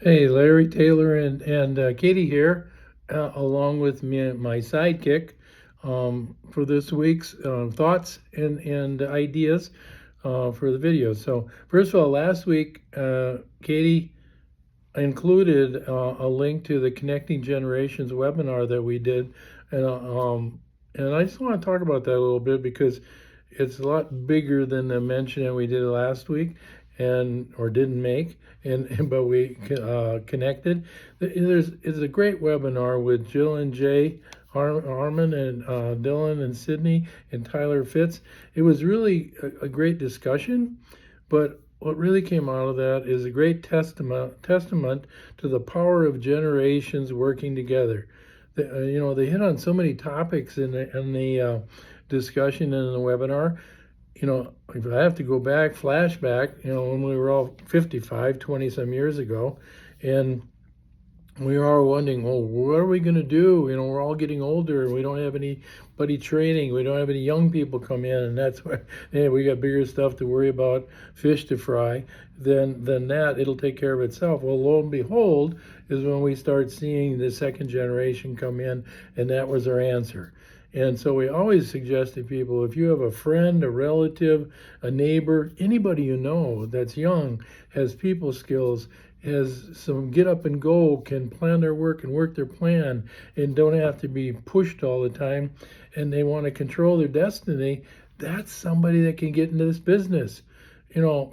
Hey, Larry Taylor and Katie here, along with me, my sidekick, for this week's thoughts and ideas for the video. So, first of all, last week, Katie included a link to the Connecting Generations webinar that we did, and and I just want to talk about that a little bit because it's a lot bigger than the mention that we did last week, and or didn't make, and but we connected. It's a great webinar with Jill and Jay. Harmon and Dylan and Sydney and Tyler Fitz. It was really a great discussion, but what really came out of that is a great testament to the power of generations working together. They hit on so many topics in the discussion and in the webinar. If I have to go back, flashback, when we were all 55, 20 some years ago, and we were all wondering, well, what are we going to do? We're all getting older and we don't have anybody training. We don't have any young people come in, and that's why we got bigger stuff to worry about, fish to fry. Than that, it'll take care of itself. Well, lo and behold, is when we start seeing the second generation come in, and that was our answer. And so we always suggest to people, if you have a friend, a relative, a neighbor, anybody you know that's young, has people skills, has some get up and go, can plan their work and work their plan, and don't have to be pushed all the time, and they want to control their destiny, that's somebody that can get into this business.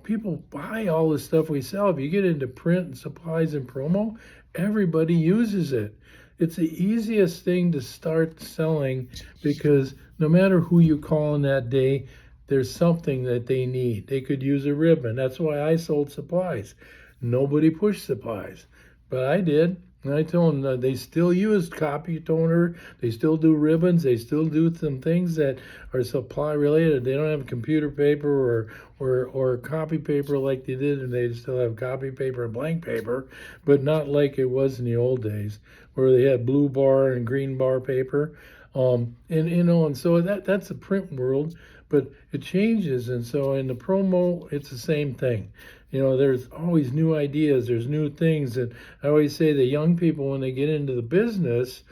People buy all the stuff we sell. If you get into print and supplies and promo, everybody uses it. It's the easiest thing to start selling because no matter who you call in that day, there's something that they need. They could use a ribbon. That's why I sold supplies. Nobody pushed supplies, but I did. And I told them that they still use copy toner, they still do ribbons, they still do some things that are supply related. They don't have computer paper or copy paper like they did, and they still have copy paper and blank paper, but not like it was in the old days where they had blue bar and green bar paper. And so that's the print world, but it changes. And so in the promo, it's the same thing. There's always new ideas, there's new things. And I always say the young people, when they get into the business,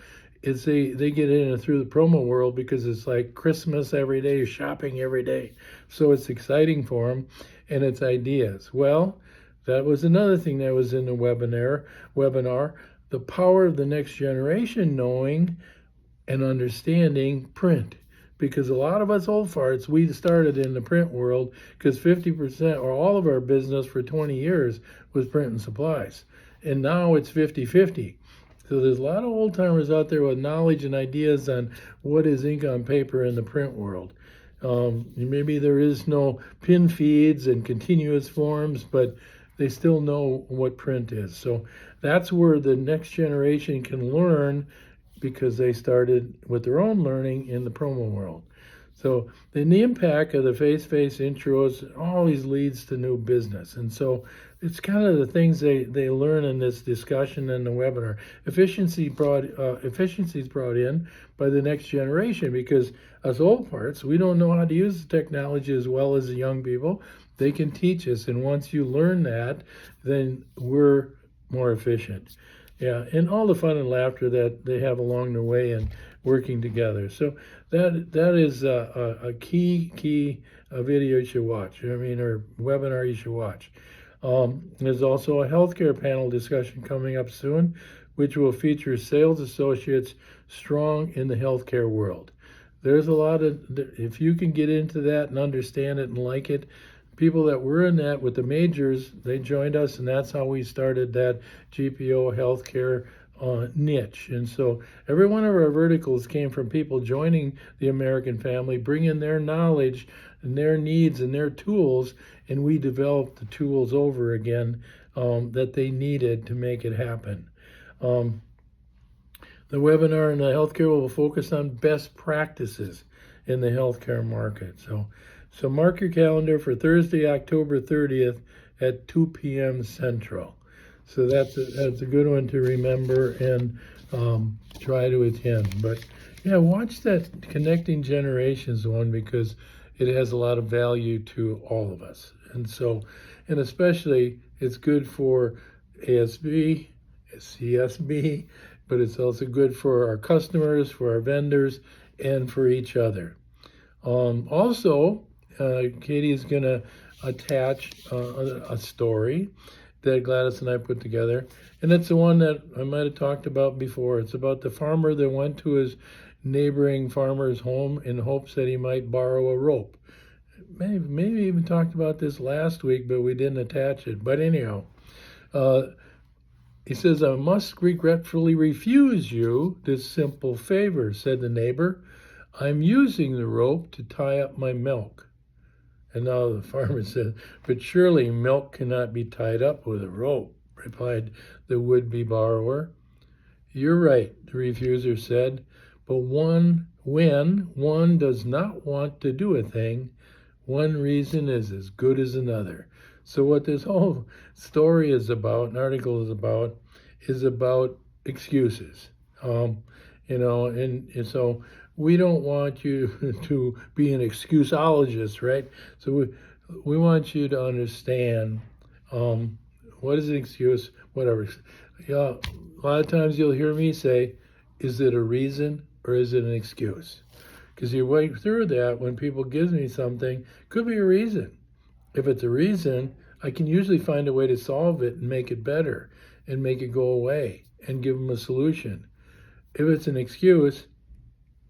they get in through the promo world because it's like Christmas every day, shopping every day. So it's exciting for them, and it's ideas. Well, that was another thing that was in the webinar, the power of the next generation knowing and understanding print, because a lot of us old farts, we started in the print world because 50% or all of our business for 20 years was print and supplies, and now it's 50-50. So there's a lot of old timers out there with knowledge and ideas on what is ink on paper in the print world. Maybe there is no pin feeds and continuous forms, but they still know what print is. So that's where the next generation can learn, because they started with their own learning in the promo world. So then the impact of the face-to-face intros always leads to new business. And so it's kind of the things they learn in this discussion and the webinar. Efficiency is brought in by the next generation, because us old parts, we don't know how to use the technology as well as the young people. They can teach us, and once you learn that, then we're more efficient. Yeah, and all the fun and laughter that they have along the way and working together. So that is a key video you should watch. Or webinar you should watch. There's also a healthcare panel discussion coming up soon, which will feature sales associates strong in the healthcare world. There's a lot of, if you can get into that and understand it and like it, people that were in that with the majors, they joined us, and that's how we started that GPO healthcare niche. And so every one of our verticals came from people joining the American family, bringing their knowledge and their needs and their tools, and we developed the tools over again that they needed to make it happen. The webinar in the healthcare will focus on best practices in the healthcare market. So mark your calendar for Thursday, October 30th at 2 p.m. Central. So that's a good one to remember and try to attend. But yeah, watch that Connecting Generations one, because it has a lot of value to all of us. And especially it's good for ASB, CSB, but it's also good for our customers, for our vendors, and for each other. Also, Katie is going to attach a story that Gladys and I put together, and it's the one that I might have talked about before. It's about the farmer that went to his neighboring farmer's home in hopes that he might borrow a rope. Maybe even talked about this last week, but we didn't attach it. But anyhow, he says, "I must regretfully refuse you this simple favor," said the neighbor. "I'm using the rope to tie up my milk." And now the farmer said, "But surely milk cannot be tied up with a rope," replied the would-be borrower. "You're right," the refuser said, "but when one does not want to do a thing, one reason is as good as another." So what this whole story is about, an article is about excuses. And so we don't want you to be an excuseologist, right? So we want you to understand what is an excuse, whatever. Yeah, a lot of times you'll hear me say, is it a reason or is it an excuse? Because you wait through that when people give me something, could be a reason. If it's a reason, I can usually find a way to solve it and make it better and make it go away and give them a solution. If it's an excuse,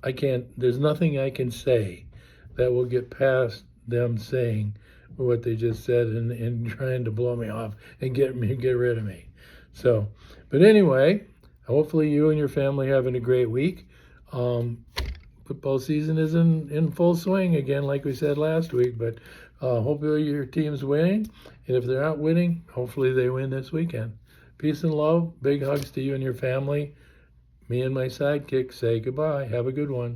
there's nothing I can say that will get past them saying what they just said and trying to blow me off and get rid of me. So, but anyway, hopefully you and your family having a great week. Football season is in full swing again, like we said last week, but hopefully your team's winning. And if they're not winning, hopefully they win this weekend. Peace and love. Big hugs to you and your family. Me and my sidekick say goodbye. Have a good one.